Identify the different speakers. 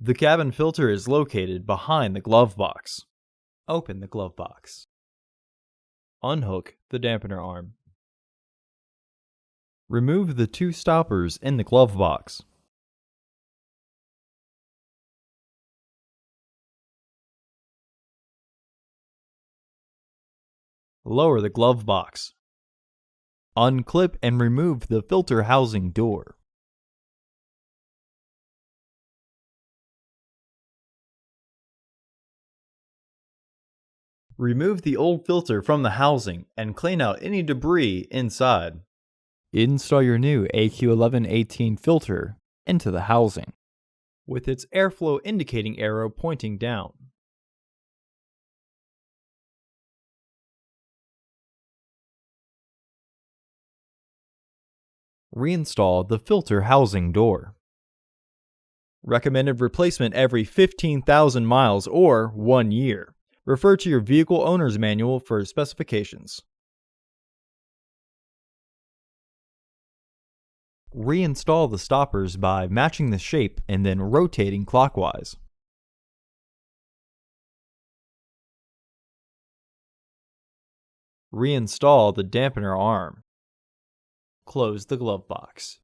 Speaker 1: The cabin filter is located behind the glove box. Open the glove box. Unhook the dampener arm. Remove the two stoppers in the glove box. Lower the glove box. Unclip and remove the filter housing door. Remove the old filter from the housing and clean out any debris inside. Install your new AQ1118 filter into the housing, with its airflow indicating arrow pointing down. Reinstall the filter housing door. Recommended replacement every 15,000 miles or 1 year. Refer to your vehicle owner's manual for specifications. Reinstall the stoppers by matching the shape and then rotating clockwise. Reinstall the dampener arm. Close the glove box.